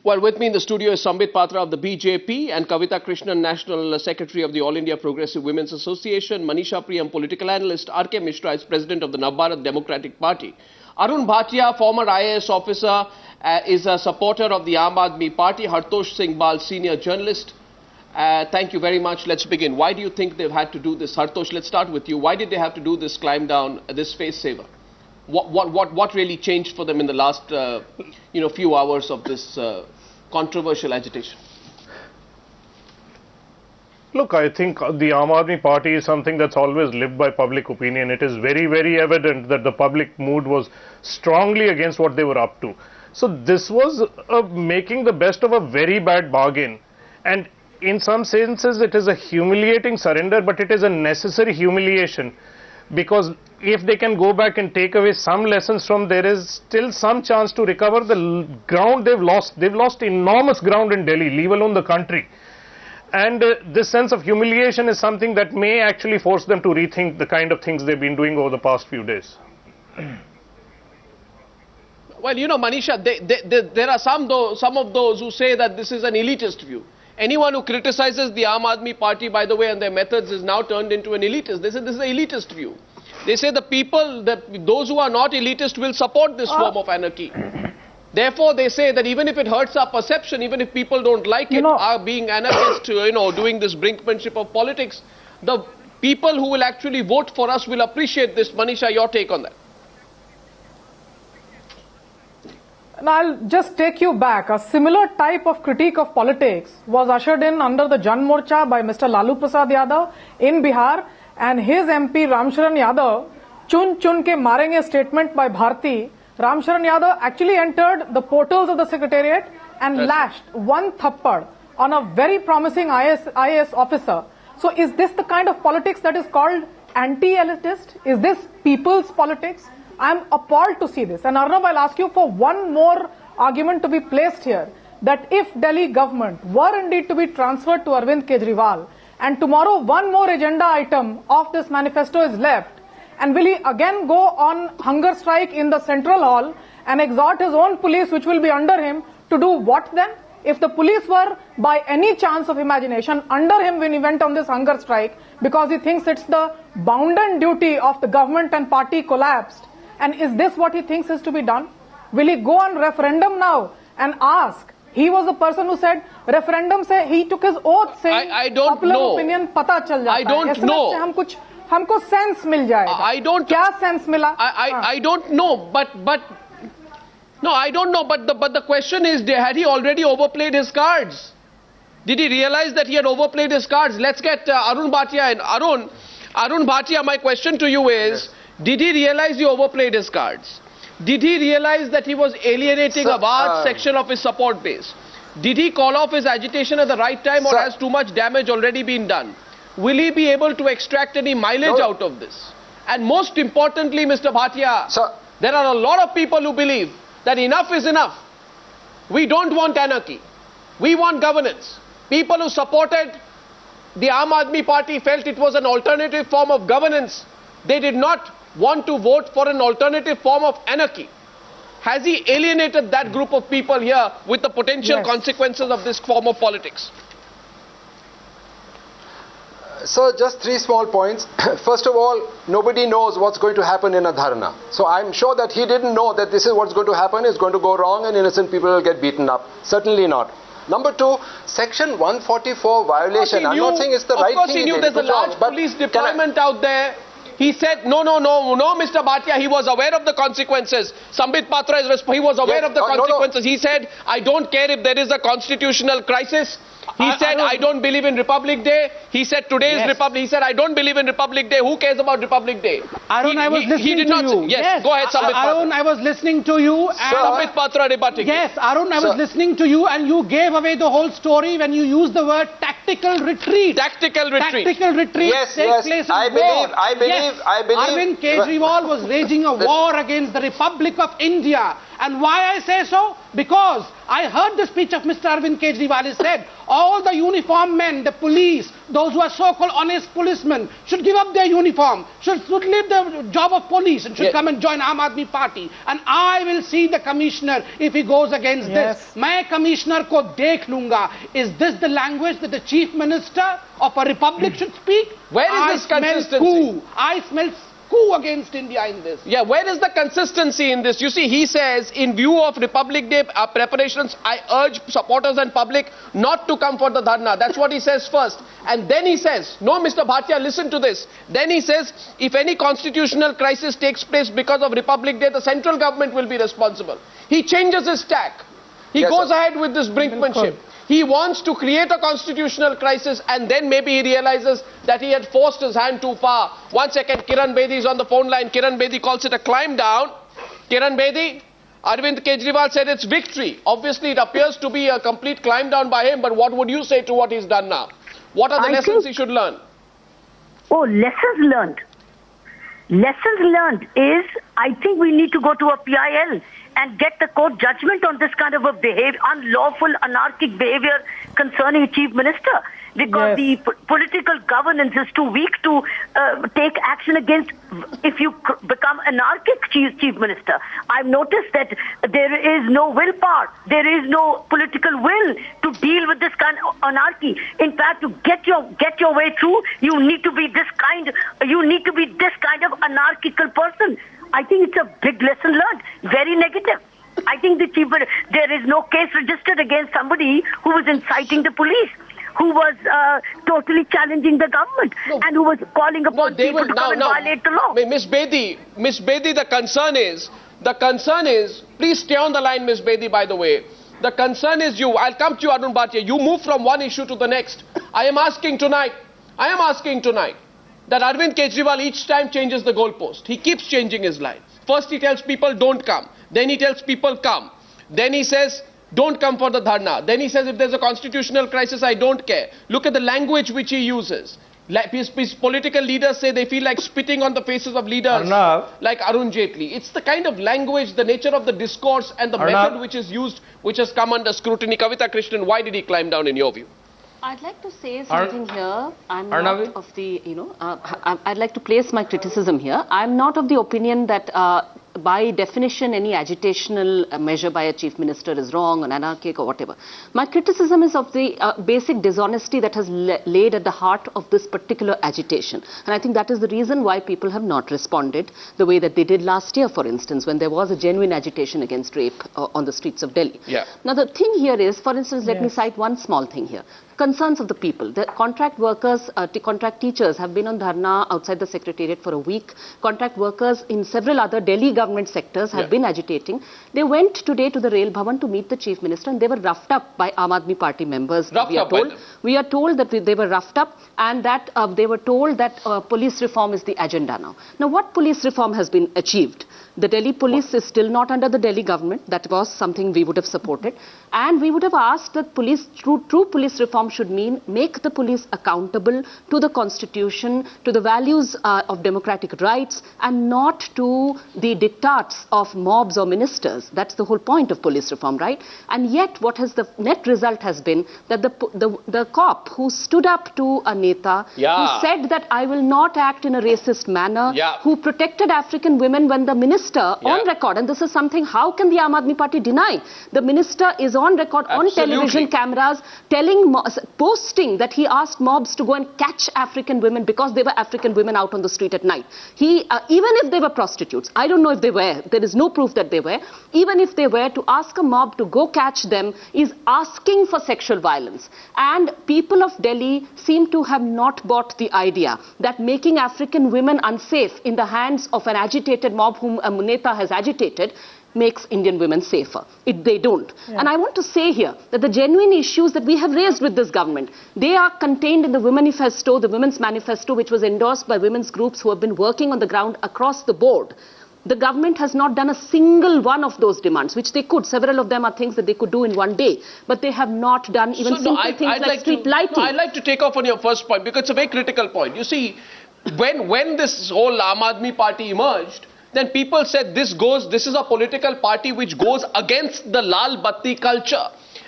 Well, with me in the studio is Sambit Patra of the BJP and Kavita Krishnan, National Secretary of the All India Progressive Women's Association, Manisha Priyam, Political Analyst, R.K. Misra is President of the Navbharat Democratic Party. Arun Bhatia, former IAS officer, is a supporter of the Aam Aadmi Party. Hartosh Singh Bal, Senior Journalist. Thank you very much. Let's begin. Why do you think they've had to do this? Hartosh, let's start with you. Why did they have to do this climb down, this face saver? What really changed for them in the last few hours of this controversial agitation? Look, I think the Aam Aadmi Party is something that's always lived by public opinion. It is very, very evident that the public mood was strongly against what they were up to. So this was making the best of a very bad bargain. And in some senses, it is a humiliating surrender, but it is a necessary humiliation. Because if they can go back and take away some lessons from, there is still some chance to recover the ground they've lost. They've lost enormous ground in Delhi, leave alone the country. And this sense of humiliation is something that may actually force them to rethink the kind of things they've been doing over the past few days. Well, Manisha, there are some of those who say that this is an elitist view. Anyone who criticizes the Aam Aadmi Party, by the way, and their methods is now turned into an elitist. They say this is an elitist view. They say the people, those who are not elitist will support this form of anarchy. Therefore, they say that even if it hurts our perception, even if people don't like it, are being anarchists, doing this brinkmanship of politics, the people who will actually vote for us will appreciate this. Manisha, your take on that? And I'll just take you back. A similar type of critique of politics was ushered in under the Jan Morcha by Mr. Lalu Prasad Yadav in Bihar, and his MP Ramcharan Yadav, chun chun ke marenge statement by Bharti. Ramcharan Yadav actually entered the portals of the Secretariat and lashed one thappad on a very promising IAS officer. So is this the kind of politics that is called anti-elitist? Is this people's politics? I'm appalled to see this. And Arnab, I'll ask you for one more argument to be placed here, that if Delhi government were indeed to be transferred to Arvind Kejriwal, and tomorrow one more agenda item of this manifesto is left, and will he again go on hunger strike in the Central Hall and exhort his own police, which will be under him, to do what then? If the police were, by any chance of imagination, under him when he went on this hunger strike, because he thinks it's the bounden duty of the government and party collapsed, and is this what he thinks is to be done? Will he go on referendum now and ask? He was the person who said, referendum say, he took his oath saying, I don't popular know. opinion pata chal jata I don't know. हमको sense मिल जाएगा. I don't. क्या sense मिला? I don't know, but no, I don't know. But the question is, had he already overplayed his cards? Did he realize that he had overplayed his cards? Let's get Arun Bhatia in. Arun Bhatia, my question to you is, did he realize he overplayed his cards? Did he realize that he was alienating a vast section of his support base? Did he call off his agitation at the right time, or has too much damage already been done? Will he be able to extract any mileage out of this? And most importantly, Mr. Bhatia, there are a lot of people who believe that enough is enough. We don't want anarchy. We want governance. People who supported the Aam Aadmi Party felt it was an alternative form of governance. They did not want to vote for an alternative form of anarchy. Has he alienated that group of people here with the potential consequences of this form of politics? So just three small points. First of all, nobody knows what's going to happen in a dharna. So I'm sure that he didn't know that this is what's going to happen, it's going to go wrong and innocent people will get beaten up. Certainly not. Number two, Section 144 violation. I'm not saying it's the right thing. Of course he knew there's a large police deployment out there. He said, no, Mr. Bhatia, he was aware of the consequences. Sambit Patra, he was aware of the consequences. He said, I don't care if there is a constitutional crisis. He said, I don't believe in Republic Day. He said, today is Republic. He said, I don't believe in Republic Day. Who cares about Republic Day? Arun, I was listening to you. Yes, go ahead, Sambit Patra. Arun, I was listening to you. Sambit Patra rebutting. Yes, Arun, I was listening to you, and you gave away the whole story when you used the word tactical retreat. Tactical retreat. Tactical retreat takes place in war. I believe. Arvind Kejriwal was waging a war against the Republic of India. And why I say so? Because I heard the speech of Mr. Arvind Kejriwal. He said all the uniformed men, the police, those who are so-called honest policemen, should give up their uniform, should leave the job of police and should come and join Aam Aadmi Party. And I will see the commissioner if he goes against this. Main commissioner ko dekh lunga. Is this the language that the chief minister of a republic should speak? Where is this consistency? I smell coup against India in this. Yeah, where is the consistency in this? You see, he says, in view of Republic Day preparations, I urge supporters and public not to come for the dharna. That's what he says first. And then he says, no, Mr. Bhatia, listen to this. Then he says, if any constitutional crisis takes place because of Republic Day, the central government will be responsible. He changes his tack. He goes ahead with this brinkmanship. He wants to create a constitutional crisis, and then maybe he realizes that he had forced his hand too far. 1 second, Kiran Bedi is on the phone line. Kiran Bedi calls it a climb down. Kiran Bedi, Arvind Kejriwal said it's victory. Obviously, it appears to be a complete climb down by him, but what would you say to what he's done now? What are the lessons he should learn? Oh, lessons learned. Lessons learned is, I think we need to go to a PIL and get the court judgment on this kind of a unlawful, anarchic behavior concerning a chief minister. Because the political governance is too weak to take action against if you become anarchic chief minister. I've noticed that there is no willpower, there is no political will to deal with this kind of anarchy. In fact, to get your way through, you need to be this kind of anarchical person. I think it's a big lesson learned, very negative. I think there is no case registered against somebody who was inciting the police, who was totally challenging the government, and who was calling upon people to come and violate the law. Miss Bedi, the concern is, please stay on the line, Miss Bedi, by the way. The concern is I'll come to you, Arun Bhatia. You move from one issue to the next. I am asking tonight that Arvind Kejriwal each time changes the goalpost. He keeps changing his line. First he tells people don't come. Then he tells people come. Then he says don't come for the dharna. Then he says if there's a constitutional crisis, I don't care. Look at the language which he uses. His political leaders say they feel like spitting on the faces of leaders like Arun Jaitley. It's the kind of language, the nature of the discourse and the method which is used, which has come under scrutiny. Kavita Krishnan, why did he climb down in your view? I'd like to say something here. I'm not of the, I'd like to place my criticism here. I'm not of the opinion that by definition any agitational measure by a chief minister is wrong or anarchic or whatever. My criticism is of the basic dishonesty that has laid at the heart of this particular agitation. And I think that is the reason why people have not responded the way that they did last year, for instance, when there was a genuine agitation against rape on the streets of Delhi. Now the thing here is, for instance, let me cite one small thing here. Concerns of the people. The contract workers, contract teachers have been on dharna outside the secretariat for a week. Contract workers in several other Delhi government sectors have been agitating. They went today to the Rail Bhavan to meet the chief minister, and they were roughed up by Aam Aadmi Party members. We are told that they were roughed up, and that they were told that police reform is the agenda now. Now what police reform has been achieved? The Delhi police is still not under the Delhi government. That was something we would have supported. And we would have asked that true police reform should mean make the police accountable to the constitution, to the values of democratic rights, and not to the diktats of mobs or ministers. That's the whole point of police reform, right? And yet what has the net result has been that the cop who stood up to a neta, who said that I will not act in a racist manner, who protected African women when the minister on record, and this is something, how can the Aam Aadmi Party deny? The minister is on record on television cameras posting that he asked mobs to go and catch African women because they were African women out on the street at night. He, even if they were prostitutes, I don't know if they were, there is no proof that they were, even if they were, to ask a mob to go catch them is asking for sexual violence. And people of Delhi seem to have not bought the idea that making African women unsafe in the hands of an agitated mob whom a Muneta has agitated makes Indian women safer. They don't. And I want to say here that the genuine issues that we have raised with this government, they are contained in the Women's Manifesto, which was endorsed by women's groups who have been working on the ground across the board. The government has not done a single one of those demands, which they could. Several of them are things that they could do in one day. But they have not done even simple things like street lighting. I'd like to take off on your first point, because it's a very critical point. You see, when this whole Aam Aadmi Party emerged, then people said this is a political party which goes against the Lal Batti culture.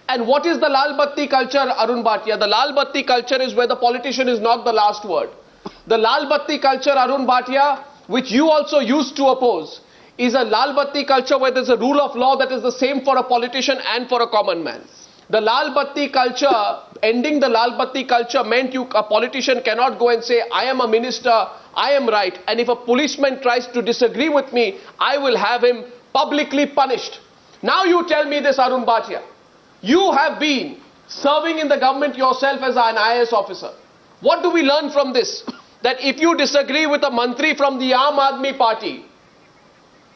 And what is the Lal Batti culture, Arun Bhatia? The Lal Batti culture is where the politician is not the last word. The Lal Batti culture, Arun Bhatia, which you also used to oppose, is a Lal Batti culture where there's a rule of law that is the same for a politician and for a common man. The Lal Batti culture, ending the Lal Batti culture meant a politician cannot go and say, I am a minister, I am right, and if a policeman tries to disagree with me, I will have him publicly punished. Now you tell me this, Arun Bhatia. You have been serving in the government yourself as an IAS officer. What do we learn from this? That if you disagree with a mantri from the Aam Aadmi Party,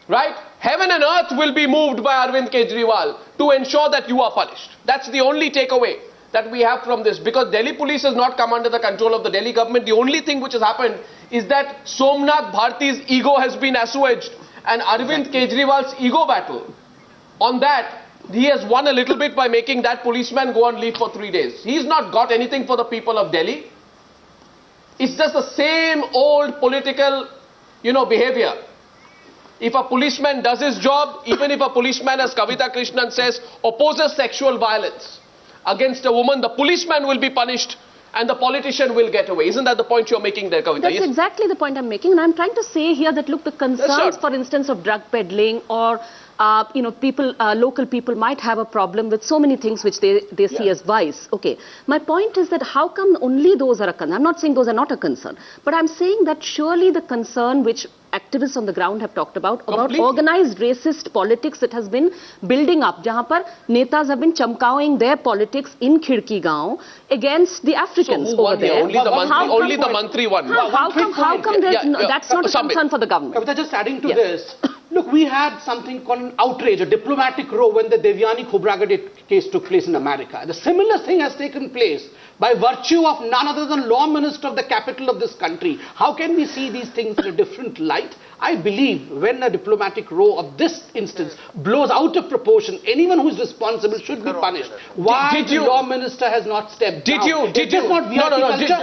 right, heaven and earth will be moved by Arvind Kejriwal to ensure that you are punished. That's the only takeaway that we have from this, because Delhi police has not come under the control of the Delhi government. The only thing which has happened is that Somnath Bharti's ego has been assuaged, and Arvind Kejriwal's ego battle, on that, he has won a little bit by making that policeman go on leave for 3 days. He's not got anything for the people of Delhi. It's just the same old political, behavior. If a policeman does his job, even if a policeman, as Kavita Krishnan says, opposes sexual violence against a woman, the policeman will be punished and the politician will get away. Isn't that the point you're making there, Kavita? That's exactly the point I'm making. And I'm trying to say here that, look, the concerns, for instance, of drug peddling or local people might have a problem with so many things which they see as vice. Okay. My point is that how come only those are a concern? I'm not saying those are not a concern, but I'm saying that surely the concern which activists on the ground have talked about organized racist politics that has been building up, jahan par netas have been chamkawing their politics in Khirki Gaon against the Africans over there. Only the mantri one. How come that's not a concern for the government? Kavita, just adding to this. Look, we had something called an outrage, a diplomatic row when the Devyani Khobragade case took place in America. The similar thing has taken place by virtue of none other than law minister of the capital of this country. How can we see these things in a different light? I believe when a diplomatic row of this instance blows out of proportion, anyone who is responsible should be punished. Why the law minister has not stepped down? Did you?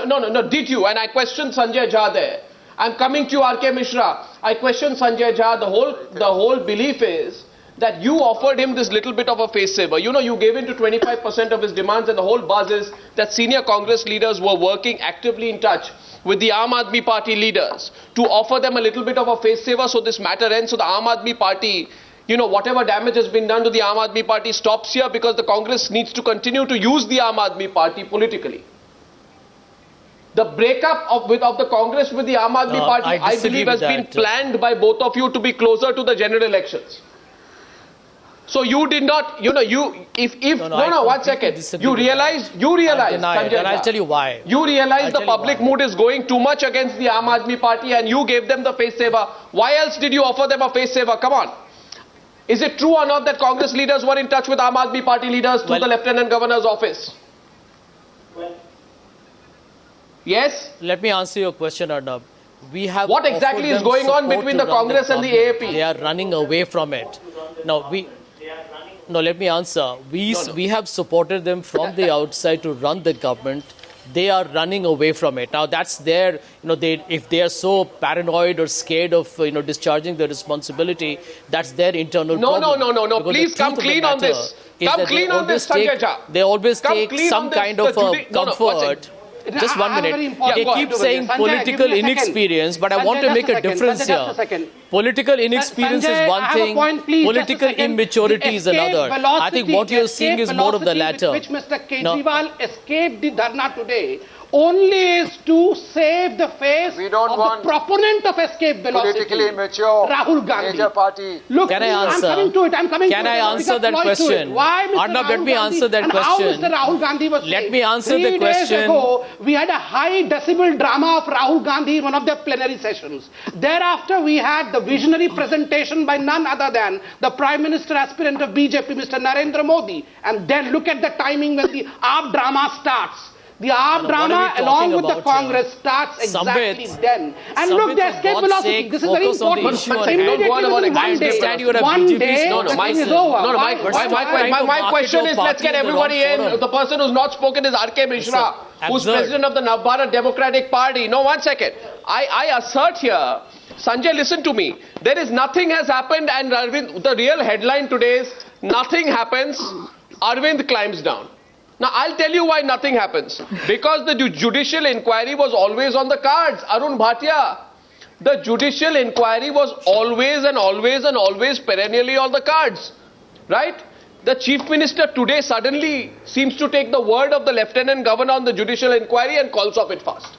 No, did you? And I questioned Sanjay Jha there. I'm coming to you, R.K. Misra. I questioned Sanjay Jha. The whole belief is that you offered him this little bit of a face saver. You gave in to 25% of his demands, and the whole buzz is that senior Congress leaders were working actively in touch with the Aam Aadmi Party leaders to offer them a little bit of a face saver so this matter ends. So the Aam Aadmi Party, whatever damage has been done to the Aam Aadmi Party stops here, because the Congress needs to continue to use the Aam Aadmi Party politically. The breakup of the Congress with the Aam Aadmi Party, I believe, has been planned by both of you to be closer to the general elections. So you did not, one second. You realize, Sanjay, and I'll tell you why. You realize the public mood is going too much against the Aam Aadmi Party and you gave them the face saver. Why else did you offer them a face saver? Come on. Is it true or not that Congress leaders were in touch with Aam Aadmi Party leaders through the Lieutenant Governor's office? Yes? Let me answer your question, Arnab. We have what exactly is going on between the Congress and the AAP? They are running away from it. No, let me answer. We have supported them from the outside to run the government. They are running away from it. Now that's their, if they are so paranoid or scared of, discharging their responsibility, that's their internal problem. No. Please come clean on this. Come clean on this, Sanjay Jha. They always take some kind of comfort. Just 1 minute. They keep saying political inexperience, but I want to make a difference here. Political inexperience is one thing, political immaturity is another. I think what you're seeing is more of the latter. Which Mr. Kejriwal escaped the dharna today only is to save the face of the proponent of escape velocity. Politically immature, Rahul Gandhi. major party. Look, can I answer? I'm coming to it. Can I answer that question? Why, Mr. Arnab, let me answer that question. How Mr. Rahul Gandhi was Let me answer the 3 question. days ago, we had a high decibel drama of Rahul Gandhi in one of their plenary sessions. Thereafter, we had the visionary presentation by none other than the Prime Minister aspirant of BJP, Mr. Narendra Modi. And then look at the timing when the AAP drama starts. The AAP drama along with the Congress starts exactly then. And look, the escape velocity. This is very important. My question is, let's get everybody in. The person who's not spoken is R.K. Misra. who's president of the Navbharat Democratic Party. No, one second. I assert here, Sanjay, listen to me. There is nothing has happened, and Arvind, the real headline today is nothing happens, Arvind climbs down. Now, I'll tell you why nothing happens. Because the judicial inquiry was always on the cards. Arun Bhatia, the judicial inquiry was always and always and always perennially on the cards. Right? The Chief Minister today suddenly seems to take the word of the Lieutenant Governor on the judicial inquiry and calls off it fast.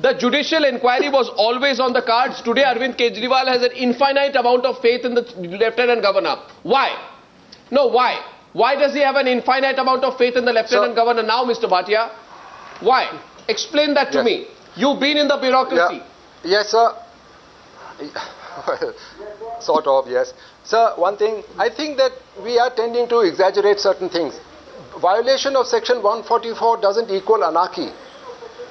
The judicial inquiry was always on the cards. Today, Arvind Kejriwal has an infinite amount of faith in the Lieutenant Governor. Why? No, why? Why does he have an infinite amount of faith in the Lieutenant Governor now, Mr. Bhatia? Why? Explain that to me. You've been in the bureaucracy. Yes, sir. Sort of, yes. Sir, one thing, I think that we are tending to exaggerate certain things. Violation of Section 144 doesn't equal anarchy.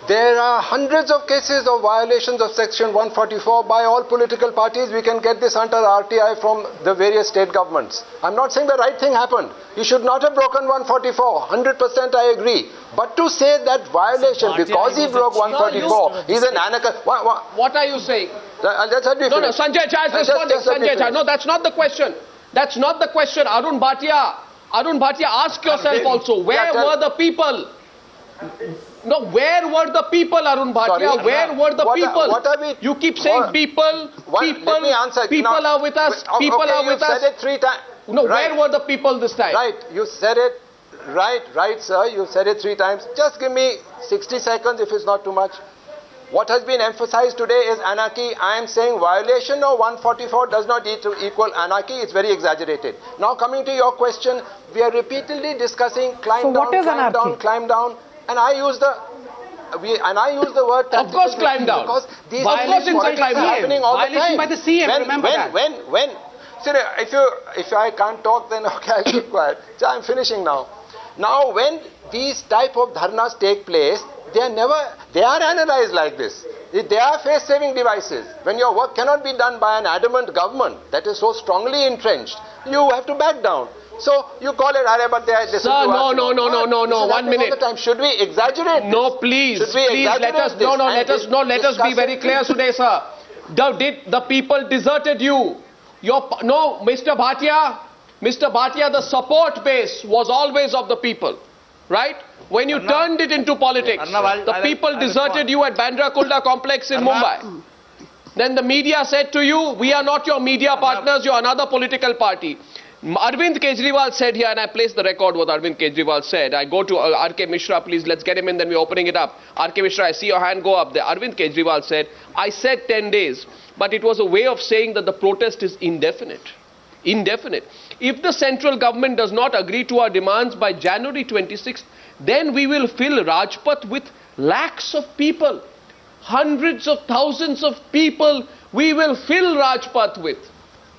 There are hundreds of cases of violations of Section 144 by all political parties. We can get this under RTI from the various state governments. I'm not saying the right thing happened. You should not have broken 144. 100% I agree. But to say that violation, because he broke 144, he's an anarchist. What are you saying? No, Sanjay Jha is responding. Sanjay Jha. No, that's not the question. That's not the question. Arun Bhatia, ask yourself also, where were the people? No, where were the people, Arun Bhatia? Sorry, where were the people? What are we? You keep saying people, let me answer. People are with us, people are with us. You said it 3 times. No, right. Where were the people this time? Right, you said it. Right, sir, you said it 3 times. Just give me 60 seconds if it's not too much. What has been emphasized today is anarchy. I am saying violation of 144 does not equal anarchy. It's very exaggerated. Now coming to your question, we are repeatedly discussing climb down. And I use the word. Of course, climb down. Because these violations are happening all the time. Violation by the CM. Remember that. If I can't talk, then okay, I'll keep quiet. So I'm finishing now. Now, when these type of dharnas take place, they are analyzed like this. They are face-saving devices. When your work cannot be done by an adamant government that is so strongly entrenched, you have to back down. So you call it, but they are Sir, no, 1 minute. Should we exaggerate? No, please, let us be very clear today, sir. Did the people deserted you? No, Mr. Bhatia, the support base was always of the people, right? When you turned it into politics, the people deserted you at Bandra Kulda complex in Mumbai. Then the media said to you, we are not your media partners, you're another political party. Arvind Kejriwal said here, and I placed the record what Arvind Kejriwal said. I go to R.K. Misra, please, let's get him in, then we're opening it up. R.K. Misra, I see your hand go up there. Arvind Kejriwal said, I said 10 days, but it was a way of saying that the protest is indefinite. Indefinite. If the central government does not agree to our demands by January 26th, then we will fill Rajpath with lakhs of people. Hundreds of thousands of people we will fill Rajpath with.